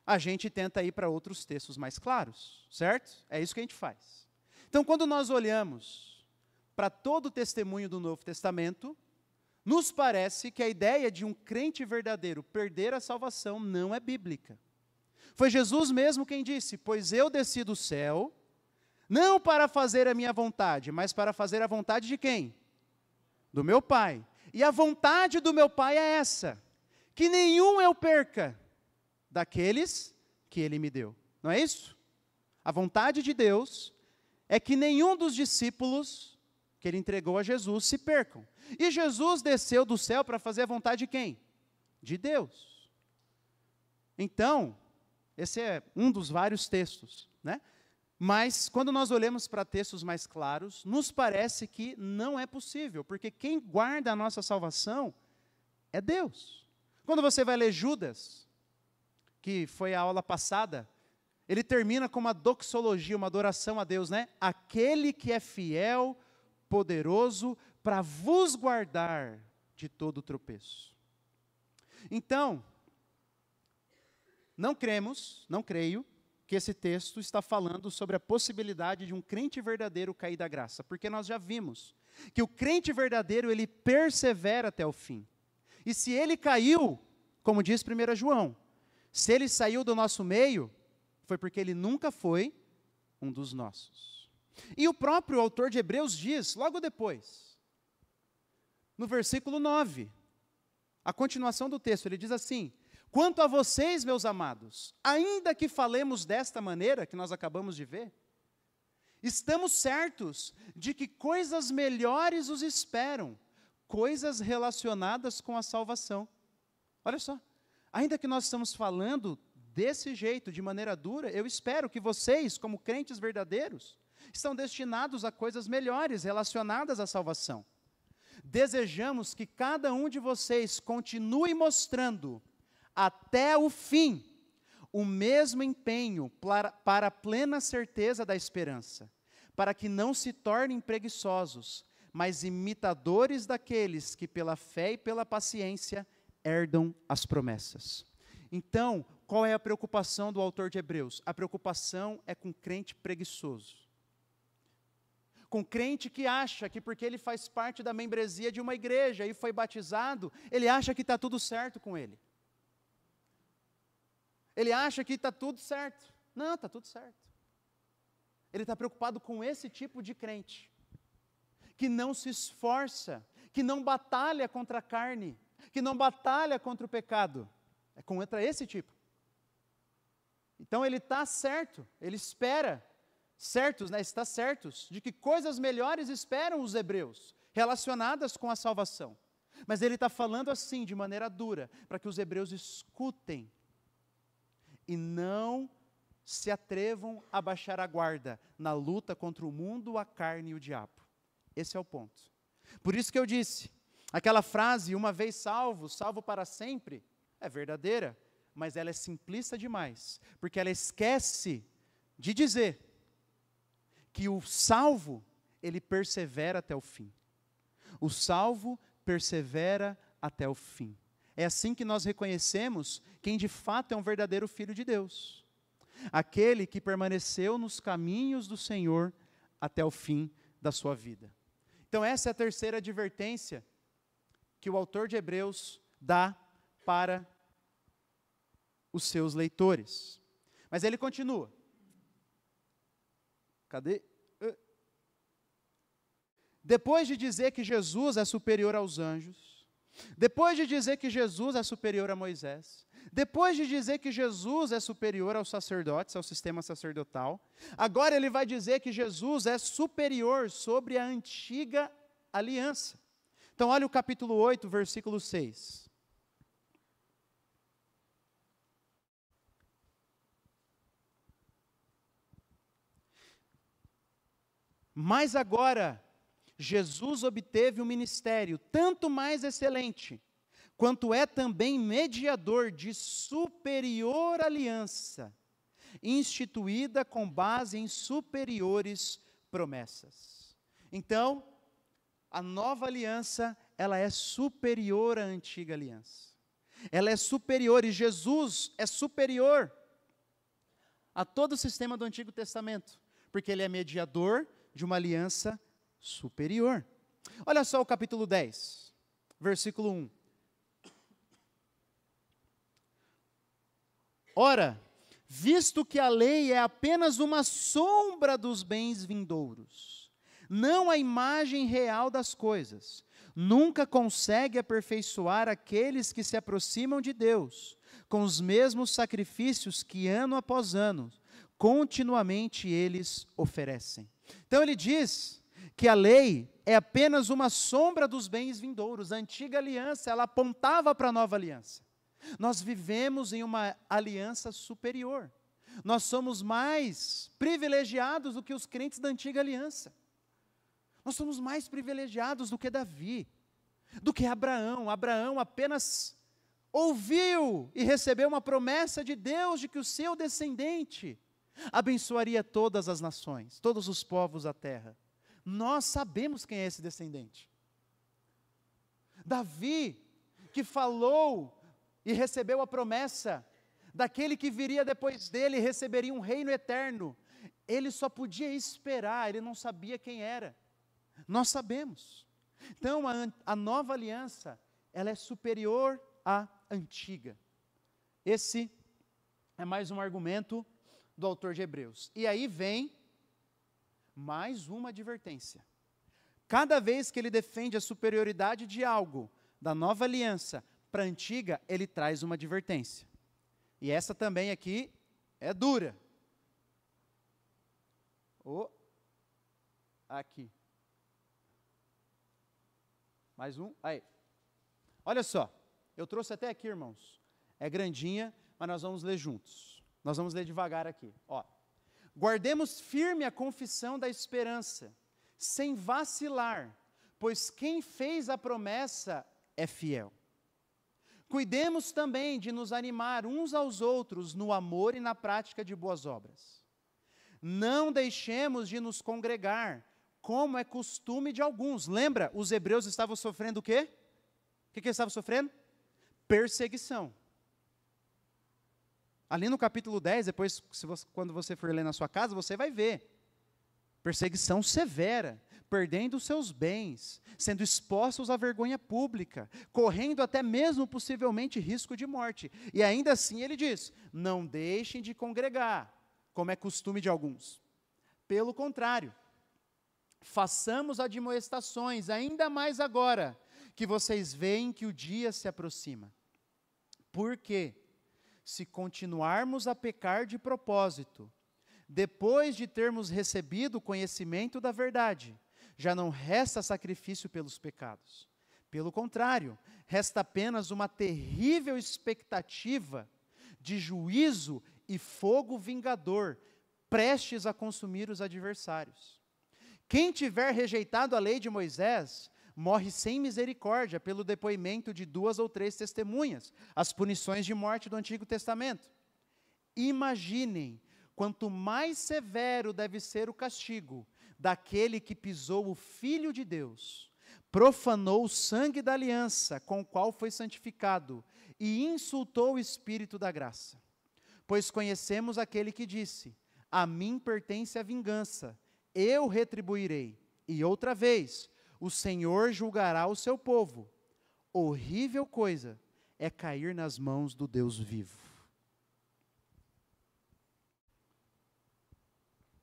A gente tenta ir para outros textos mais claros, certo? É isso que a gente faz. Então, quando nós olhamos para todo o testemunho do Novo Testamento, nos parece que a ideia de um crente verdadeiro perder a salvação não é bíblica. Foi Jesus mesmo quem disse: pois eu desci do céu, não para fazer a minha vontade, mas para fazer a vontade de quem? Do meu Pai. E a vontade do meu Pai é essa: que nenhum eu perca daqueles que Ele me deu. Não é isso? A vontade de Deus é que nenhum dos discípulos que Ele entregou a Jesus se percam. E Jesus desceu do céu para fazer a vontade de quem? De Deus. Então, esse é um dos vários textos, né? Mas, quando nós olhamos para textos mais claros, nos parece que não é possível, porque quem guarda a nossa salvação é Deus. Quando você vai ler Judas, que foi a aula passada, ele termina com uma doxologia, uma adoração a Deus, né? Aquele que é fiel, poderoso, para vos guardar de todo tropeço. Então, não creio, que esse texto está falando sobre a possibilidade de um crente verdadeiro cair da graça, porque nós já vimos que o crente verdadeiro, ele persevera até o fim. E se ele caiu, como diz 1 João, se ele saiu do nosso meio, foi porque ele nunca foi um dos nossos. E o próprio autor de Hebreus diz, logo depois, no versículo 9, a continuação do texto, ele diz assim: quanto a vocês, meus amados, ainda que falemos desta maneira, que nós acabamos de ver, estamos certos de que coisas melhores os esperam, coisas relacionadas com a salvação. Olha só, ainda que nós estamos falando desse jeito, de maneira dura, eu espero que vocês, como crentes verdadeiros, estão destinados a coisas melhores relacionadas à salvação. Desejamos que cada um de vocês continue mostrando até o fim o mesmo empenho para a plena certeza da esperança, para que não se tornem preguiçosos, mas imitadores daqueles que pela fé e pela paciência herdam as promessas. Então, qual é a preocupação do autor de Hebreus? A preocupação é com crente preguiçoso. Com crente que acha que porque ele faz parte da membresia de uma igreja e foi batizado, ele acha que está tudo certo com ele. Ele acha que está tudo certo. Não, está tudo certo. Ele está preocupado com esse tipo de crente, que não se esforça, que não batalha contra a carne, que não batalha contra o pecado. É contra esse tipo. Então ele está certo, ele espera, está certos, de que coisas melhores esperam os hebreus, relacionadas com a salvação. Mas ele está falando assim, de maneira dura, para que os hebreus escutem e não se atrevam a baixar a guarda na luta contra o mundo, a carne e o diabo. Esse é o ponto. Por isso que eu disse, aquela frase, uma vez salvo, salvo para sempre, é verdadeira, mas ela é simplista demais, porque ela esquece de dizer que o salvo, ele persevera até o fim. O salvo persevera até o fim. É assim que nós reconhecemos quem de fato é um verdadeiro filho de Deus. Aquele que permaneceu nos caminhos do Senhor até o fim da sua vida. Então essa é a terceira advertência que o autor de Hebreus dá para os seus leitores. Mas ele continua. Cadê? Depois de dizer que Jesus é superior aos anjos, depois de dizer que Jesus é superior a Moisés, depois de dizer que Jesus é superior aos sacerdotes, ao sistema sacerdotal, agora ele vai dizer que Jesus é superior sobre a antiga aliança. Então olha o capítulo 8, versículo 6. Mas agora, Jesus obteve um ministério tanto mais excelente, quanto é também mediador de superior aliança, instituída com base em superiores promessas. Então, a nova aliança, ela é superior à antiga aliança. Ela é superior, e Jesus é superior a todo o sistema do Antigo Testamento, porque ele é mediador de uma aliança superior. Olha só o capítulo 10, versículo 1. Ora, visto que a lei é apenas uma sombra dos bens vindouros, não a imagem real das coisas, nunca consegue aperfeiçoar aqueles que se aproximam de Deus, com os mesmos sacrifícios que ano após ano, continuamente eles oferecem. Então ele diz que a lei é apenas uma sombra dos bens vindouros. A antiga aliança, ela apontava para a nova aliança. Nós vivemos em uma aliança superior. Nós somos mais privilegiados do que os crentes da antiga aliança. Nós somos mais privilegiados do que Davi, do que Abraão. Abraão apenas ouviu e recebeu uma promessa de Deus de que o seu descendente abençoaria todas as nações, todos os povos da terra. Nós sabemos quem é esse descendente. Davi, que falou e recebeu a promessa daquele que viria depois dele e receberia um reino eterno, ele só podia esperar, ele não sabia quem era. Nós sabemos. Então, a nova aliança, ela é superior à antiga. Esse é mais um argumento do autor de Hebreus. E aí vem mais uma advertência. Cada vez que ele defende a superioridade de algo da nova aliança para a antiga, ele traz uma advertência. E essa também aqui é dura. Aqui. Mais um. Aí. Olha só. Eu trouxe até aqui, irmãos. É grandinha, mas nós vamos ler juntos. Nós vamos ler devagar aqui. Ó. Guardemos firme a confissão da esperança, sem vacilar, pois quem fez a promessa é fiel. Cuidemos também de nos animar uns aos outros no amor e na prática de boas obras. Não deixemos de nos congregar, como é costume de alguns. Lembra, os hebreus estavam sofrendo o quê? O que eles estavam sofrendo? Perseguição. Ali no capítulo 10, depois, quando você for ler na sua casa, você vai ver. Perseguição severa. perdendo seus bens, sendo expostos à vergonha pública, correndo até mesmo possivelmente risco de morte. E ainda assim ele diz: não deixem de congregar, como é costume de alguns. Pelo contrário, façamos admoestações, ainda mais agora, que vocês veem que o dia se aproxima. Porque, se continuarmos a pecar de propósito, depois de termos recebido o conhecimento da verdade, já não resta sacrifício pelos pecados. Pelo contrário, resta apenas uma terrível expectativa de juízo e fogo vingador, prestes a consumir os adversários. Quem tiver rejeitado a lei de Moisés, morre sem misericórdia pelo depoimento de 2 ou 3 testemunhas, as punições de morte do Antigo Testamento. Imaginem quanto mais severo deve ser o castigo daquele que pisou o Filho de Deus, profanou o sangue da aliança com o qual foi santificado e insultou o Espírito da graça. Pois conhecemos aquele que disse: a mim pertence a vingança, eu retribuirei. E outra vez, o Senhor julgará o seu povo. Horrível coisa é cair nas mãos do Deus vivo.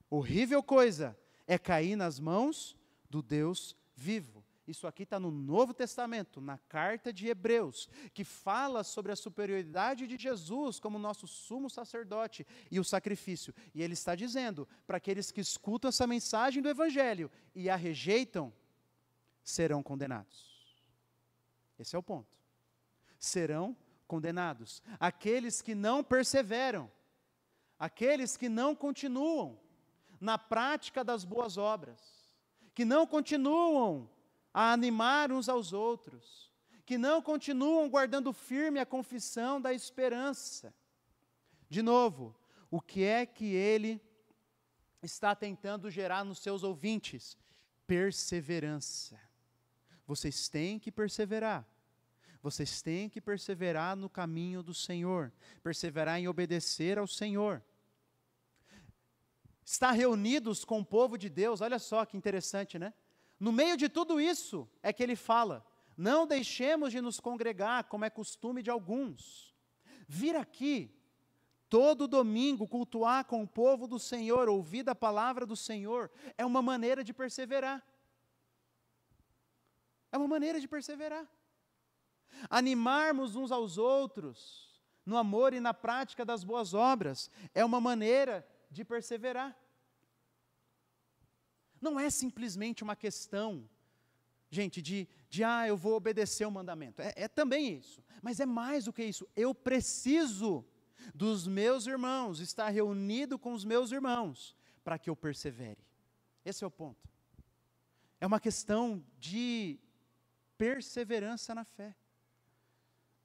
Horrível coisa é cair nas mãos do Deus vivo. Isso aqui está no Novo Testamento, na carta de Hebreus, que fala sobre a superioridade de Jesus como nosso sumo sacerdote e o sacrifício. E ele está dizendo, para aqueles que escutam essa mensagem do Evangelho e a rejeitam, serão condenados. Esse é o ponto. Serão condenados. Aqueles que não perseveram, aqueles que não continuam na prática das boas obras, que não continuam a animar uns aos outros, que não continuam guardando firme a confissão da esperança. De novo, o que é que ele está tentando gerar nos seus ouvintes? Perseverança. Vocês têm que perseverar. Vocês têm que perseverar no caminho do Senhor, perseverar em obedecer ao Senhor. Estar reunidos com o povo de Deus, olha só que interessante, né? No meio de tudo isso, é que ele fala: não deixemos de nos congregar, como é costume de alguns. Vir aqui, todo domingo, cultuar com o povo do Senhor, ouvir da palavra do Senhor, é uma maneira de perseverar. É uma maneira de perseverar. Animarmos uns aos outros, no amor e na prática das boas obras, é uma maneira de perseverar. Não é simplesmente uma questão, gente, eu vou obedecer o mandamento. É também isso, mas é mais do que isso. Eu preciso dos meus irmãos, estar reunido com os meus irmãos, para que eu persevere. Esse é o ponto. É uma questão de perseverança na fé.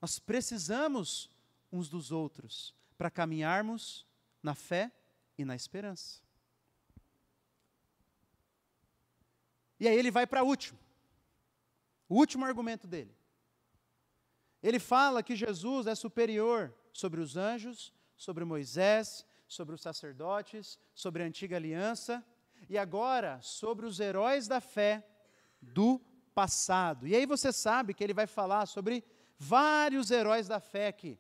Nós precisamos uns dos outros para caminharmos na fé e na esperança. E aí ele vai para o último argumento dele. Ele fala que Jesus é superior sobre os anjos, sobre Moisés, sobre os sacerdotes, sobre a antiga aliança, e agora sobre os heróis da fé do passado. E aí você sabe que ele vai falar sobre vários heróis da fé aqui,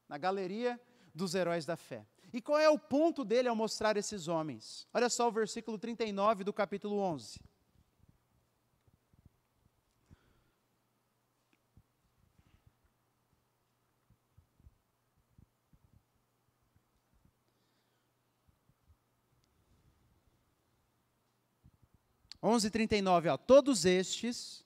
na galeria dos heróis da fé. E qual é o ponto dele ao mostrar esses homens? Olha só o versículo 39 do capítulo 11. Todos estes,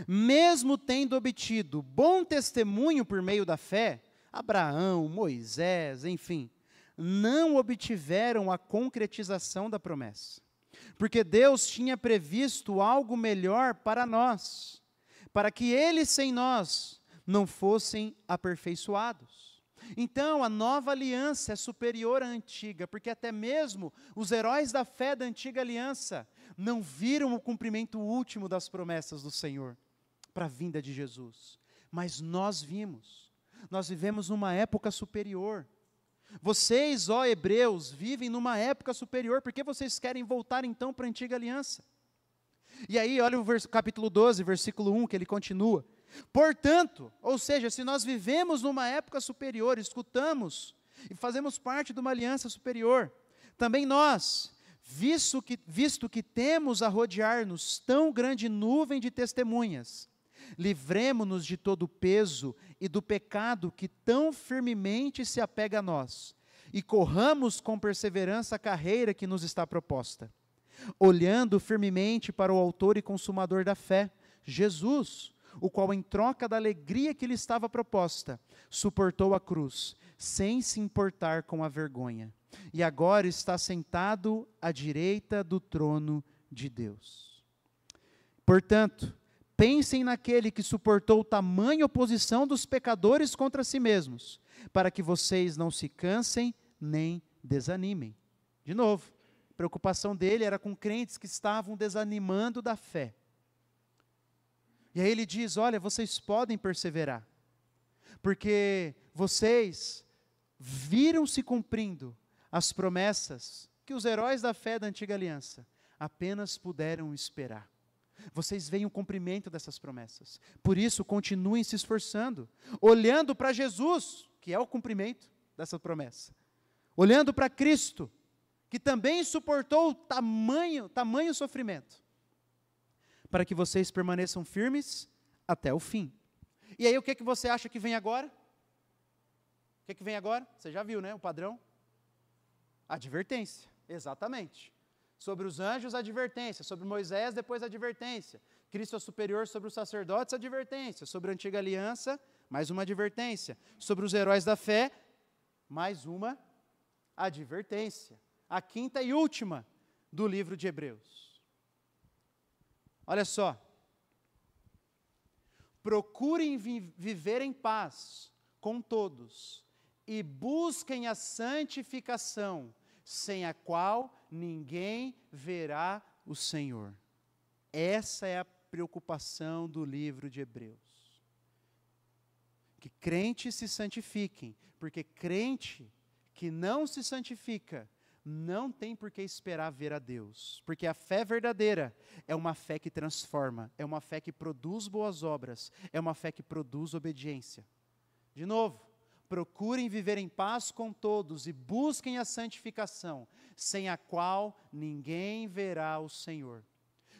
mesmo tendo obtido bom testemunho por meio da fé, Abraão, Moisés, enfim, não obtiveram a concretização da promessa, porque Deus tinha previsto algo melhor para nós, para que eles sem nós não fossem aperfeiçoados. Então, a nova aliança é superior à antiga, porque até mesmo os heróis da fé da antiga aliança não viram o cumprimento último das promessas do Senhor para a vinda de Jesus. Mas nós vimos, nós vivemos numa época superior. Vocês, ó hebreus, vivem numa época superior, porque vocês querem voltar então para a antiga aliança? E aí, olha o capítulo 12, versículo 1, que ele continua. Portanto, ou seja, se nós vivemos numa época superior, escutamos e fazemos parte de uma aliança superior, também nós, visto que temos a rodear-nos tão grande nuvem de testemunhas, livremo-nos de todo o peso e do pecado que tão firmemente se apega a nós, e corramos com perseverança a carreira que nos está proposta, olhando firmemente para o autor e consumador da fé, Jesus, o qual, em troca da alegria que lhe estava proposta, suportou a cruz, sem se importar com a vergonha, e agora está sentado à direita do trono de Deus. Portanto, pensem naquele que suportou tamanha oposição dos pecadores contra si mesmos, para que vocês não se cansem nem desanimem. De novo, a preocupação dele era com crentes que estavam desanimando da fé. E aí ele diz, olha, vocês podem perseverar, porque vocês viram se cumprindo as promessas que os heróis da fé da antiga aliança apenas puderam esperar. Vocês veem o cumprimento dessas promessas. Por isso, continuem se esforçando, olhando para Jesus, que é o cumprimento dessa promessa. Olhando para Cristo, que também suportou tamanho sofrimento, para que vocês permaneçam firmes até o fim. E aí, o que você acha que vem agora? O que vem agora? Você já viu, né, o padrão? Advertência, exatamente. Sobre os anjos, advertência. Sobre Moisés, depois advertência. Cristo é superior sobre os sacerdotes, advertência. Sobre a antiga aliança, mais uma advertência. Sobre os heróis da fé, mais uma advertência. A quinta e última do livro de Hebreus. Olha só. Procurem viver em paz com todos e busquem a santificação, sem a qual ninguém verá o Senhor. Essa é a preocupação do livro de Hebreus. Que crentes se santifiquem, porque crente que não se santifica, não tem por que esperar ver a Deus, porque a fé verdadeira é uma fé que transforma, é uma fé que produz boas obras, é uma fé que produz obediência. De novo, procurem viver em paz com todos e busquem a santificação, sem a qual ninguém verá o Senhor.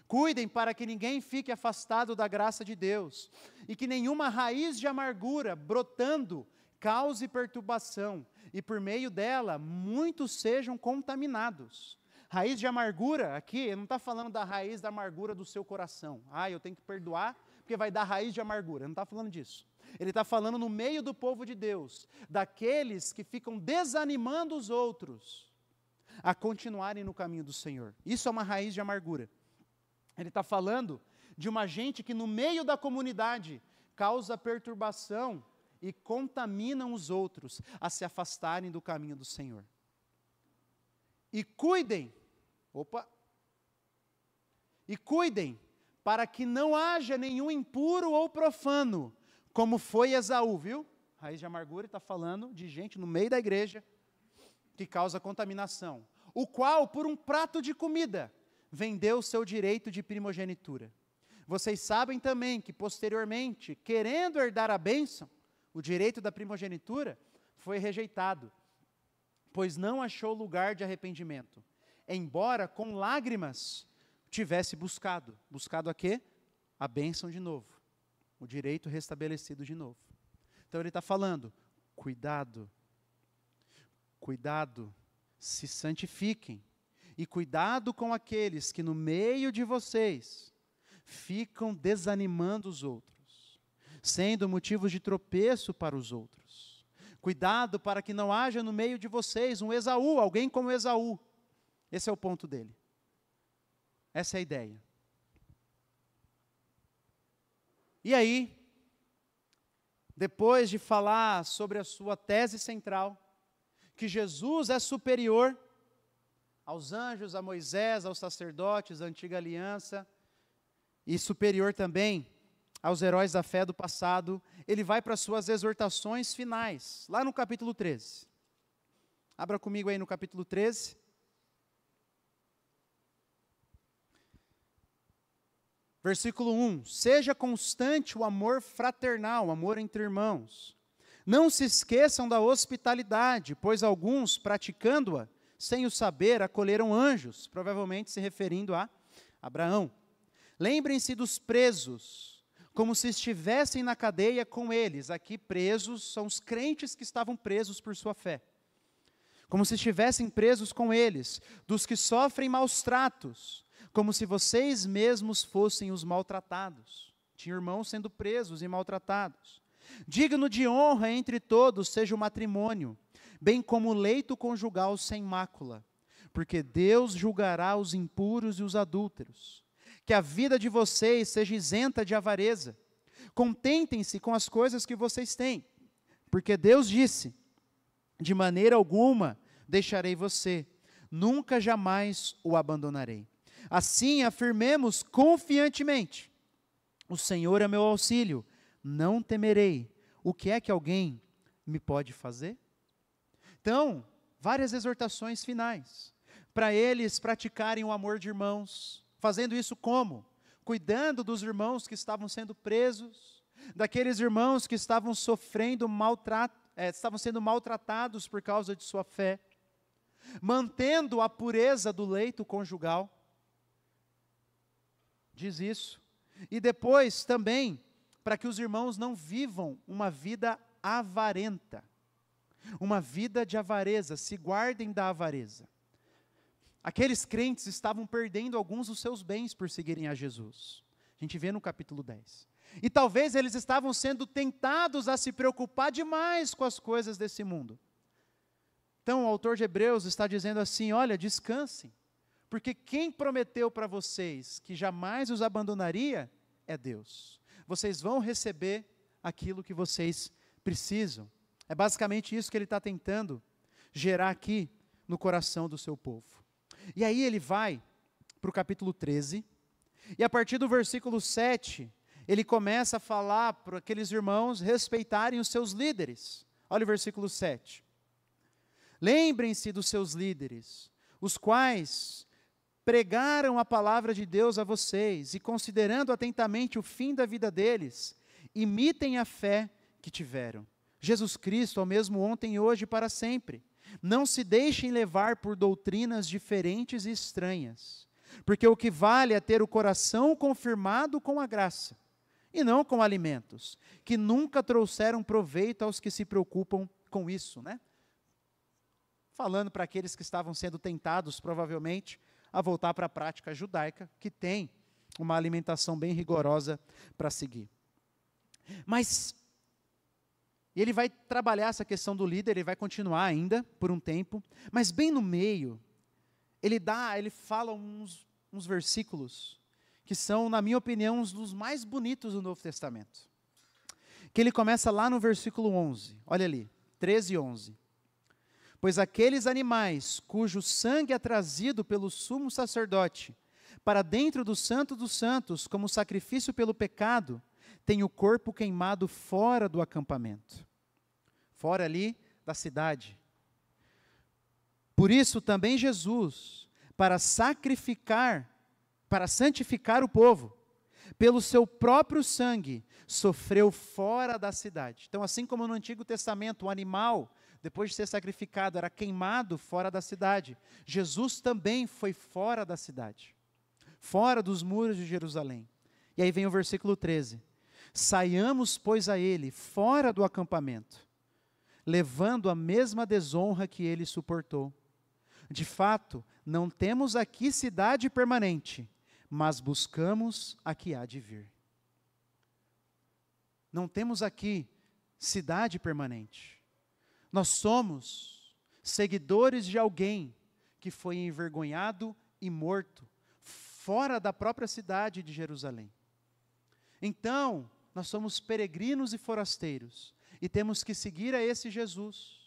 Cuidem para que ninguém fique afastado da graça de Deus, e que nenhuma raiz de amargura brotando cause perturbação, e por meio dela muitos sejam contaminados. Raiz de amargura, aqui, ele não está falando da raiz da amargura do seu coração. Eu tenho que perdoar, porque vai dar raiz de amargura. Ele não está falando disso. Ele está falando no meio do povo de Deus, daqueles que ficam desanimando os outros a continuarem no caminho do Senhor. Isso é uma raiz de amargura. Ele está falando de uma gente que no meio da comunidade causa perturbação e contaminam os outros a se afastarem do caminho do Senhor. E cuidem para que não haja nenhum impuro ou profano, como foi Esaú, viu? Raiz de amargura, está falando de gente no meio da igreja que causa contaminação, o qual, por um prato de comida, vendeu o seu direito de primogenitura. Vocês sabem também que, posteriormente, querendo herdar a bênção, o direito da primogenitura foi rejeitado, pois não achou lugar de arrependimento, embora com lágrimas tivesse buscado. Buscado a quê? A bênção de novo, o direito restabelecido de novo. Então ele está falando, cuidado, se santifiquem, e cuidado com aqueles que no meio de vocês ficam desanimando os outros, sendo motivos de tropeço para os outros. Cuidado para que não haja no meio de vocês um Esaú, alguém como Esaú. Esse é o ponto dele. Essa é a ideia. E aí, depois de falar sobre a sua tese central, que Jesus é superior aos anjos, a Moisés, aos sacerdotes, à antiga aliança, e superior também aos heróis da fé do passado, ele vai para as suas exortações finais, lá no capítulo 13. Abra comigo aí no capítulo 13. Versículo 1: seja constante o amor fraternal, o amor entre irmãos. Não se esqueçam da hospitalidade, pois alguns, praticando-a, sem o saber, acolheram anjos, provavelmente se referindo a Abraão. Lembrem-se dos presos, como se estivessem na cadeia com eles. Aqui, presos são os crentes que estavam presos por sua fé. Como se estivessem presos com eles, dos que sofrem maus tratos, como se vocês mesmos fossem os maltratados. Tinha irmãos sendo presos e maltratados. Digno de honra entre todos seja o matrimônio, bem como o leito conjugal sem mácula, porque Deus julgará os impuros e os adúlteros. Que a vida de vocês seja isenta de avareza. Contentem-se com as coisas que vocês têm, porque Deus disse: de maneira alguma deixarei você, nunca jamais o abandonarei. Assim afirmemos confiantemente: o Senhor é meu auxílio, não temerei. O que é que alguém me pode fazer? Então, várias exortações finais, para eles praticarem o amor de irmãos. Fazendo isso como? Cuidando dos irmãos que estavam sendo presos, daqueles irmãos que estavam sofrendo maltrato, estavam sendo maltratados por causa de sua fé, mantendo a pureza do leito conjugal. Diz isso. E depois também, para que os irmãos não vivam uma vida avarenta, uma vida de avareza, se guardem da avareza. Aqueles crentes estavam perdendo alguns dos seus bens por seguirem a Jesus. A gente vê no capítulo 10. E talvez eles estavam sendo tentados a se preocupar demais com as coisas desse mundo. Então o autor de Hebreus está dizendo assim: olha, descansem, porque quem prometeu para vocês que jamais os abandonaria é Deus. Vocês vão receber aquilo que vocês precisam. É basicamente isso que ele está tentando gerar aqui no coração do seu povo. E aí ele vai para o capítulo 13, e a partir do versículo 7, ele começa a falar para aqueles irmãos respeitarem os seus líderes. Olha o versículo 7. Lembrem-se dos seus líderes, os quais pregaram a palavra de Deus a vocês, e considerando atentamente o fim da vida deles, imitem a fé que tiveram. Jesus Cristo, ao mesmo ontem e hoje e para sempre. Não se deixem levar por doutrinas diferentes e estranhas, porque o que vale é ter o coração confirmado com a graça, e não com alimentos, que nunca trouxeram proveito aos que se preocupam com isso, né? Falando para aqueles que estavam sendo tentados, provavelmente, a voltar para a prática judaica, que tem uma alimentação bem rigorosa para seguir. Mas ele vai trabalhar essa questão do líder, ele vai continuar ainda por um tempo, mas bem no meio, ele fala uns versículos que são, na minha opinião, uns dos mais bonitos do Novo Testamento. Que ele começa lá no versículo 11, olha ali, 13 e 11. Pois aqueles animais cujo sangue é trazido pelo sumo sacerdote para dentro do Santo dos Santos como sacrifício pelo pecado, têm o corpo queimado fora do acampamento, fora ali da cidade. Por isso também Jesus, para santificar o povo, pelo seu próprio sangue, sofreu fora da cidade. Então, assim como no Antigo Testamento, o animal, depois de ser sacrificado, era queimado fora da cidade, Jesus também foi fora da cidade, fora dos muros de Jerusalém. E aí vem o versículo 13. Saiamos, pois, a ele, fora do acampamento, levando a mesma desonra que ele suportou. De fato, não temos aqui cidade permanente, mas buscamos a que há de vir. Não temos aqui cidade permanente. Nós somos seguidores de alguém que foi envergonhado e morto fora da própria cidade de Jerusalém. Então, nós somos peregrinos e forasteiros e temos que seguir a esse Jesus.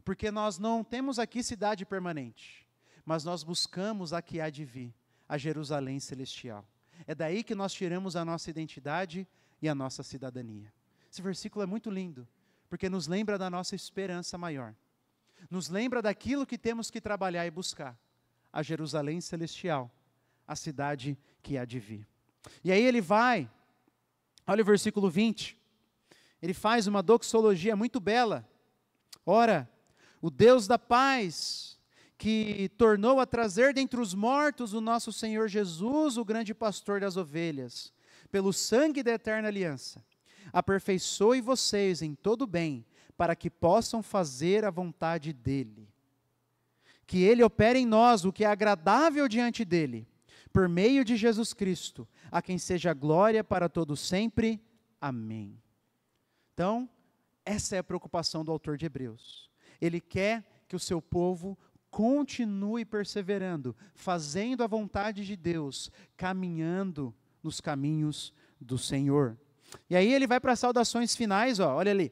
Porque nós não temos aqui cidade permanente, mas nós buscamos a que há de vir, a Jerusalém celestial. É daí que nós tiramos a nossa identidade e a nossa cidadania. Esse versículo é muito lindo, porque nos lembra da nossa esperança maior. Nos lembra daquilo que temos que trabalhar e buscar, a Jerusalém celestial, a cidade que há de vir. E aí ele vai, olha o versículo 20, ele faz uma doxologia muito bela. Ora, o Deus da paz, que tornou a trazer dentre os mortos o nosso Senhor Jesus, o grande pastor das ovelhas, pelo sangue da eterna aliança, aperfeiçoe vocês em todo bem, para que possam fazer a vontade dEle. Que Ele opere em nós o que é agradável diante dEle, por meio de Jesus Cristo, a quem seja glória para todos sempre. Amém. Então, essa é a preocupação do autor de Hebreus. Ele quer que o seu povo continue perseverando, fazendo a vontade de Deus, caminhando nos caminhos do Senhor. E aí ele vai para as saudações finais, olha ali,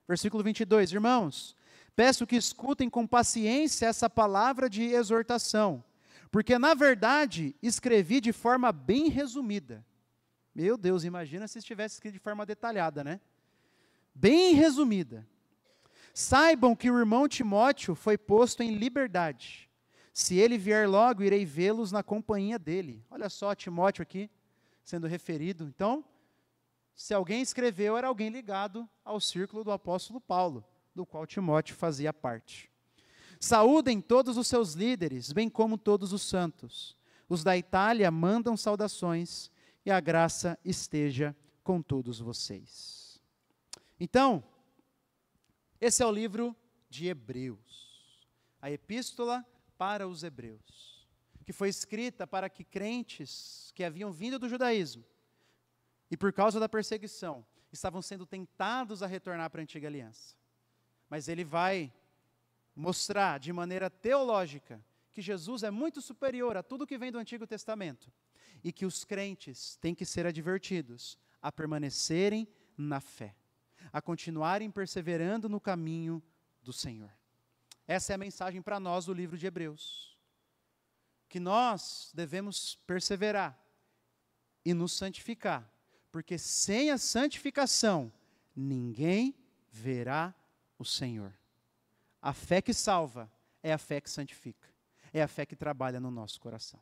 versículo 22, irmãos, peço que escutem com paciência essa palavra de exortação, porque na verdade escrevi de forma bem resumida. Meu Deus, imagina se estivesse escrito de forma detalhada, né? Bem resumida. Saibam que o irmão Timóteo foi posto em liberdade. Se ele vier logo, irei vê-los na companhia dele. Olha só, Timóteo aqui sendo referido. Então, se alguém escreveu, era alguém ligado ao círculo do apóstolo Paulo, do qual Timóteo fazia parte. Saúdem todos os seus líderes, bem como todos os santos. Os da Itália mandam saudações, e a graça esteja com todos vocês. Então, esse é o livro de Hebreus, a epístola para os Hebreus, que foi escrita para que crentes que haviam vindo do judaísmo e por causa da perseguição estavam sendo tentados a retornar para a antiga aliança. Mas ele vai mostrar de maneira teológica que Jesus é muito superior a tudo que vem do Antigo Testamento e que os crentes têm que ser advertidos a permanecerem na fé, a continuarem perseverando no caminho do Senhor. Essa é a mensagem para nós do livro de Hebreus, que nós devemos perseverar e nos santificar, porque sem a santificação, ninguém verá o Senhor. A fé que salva é a fé que santifica, é a fé que trabalha no nosso coração.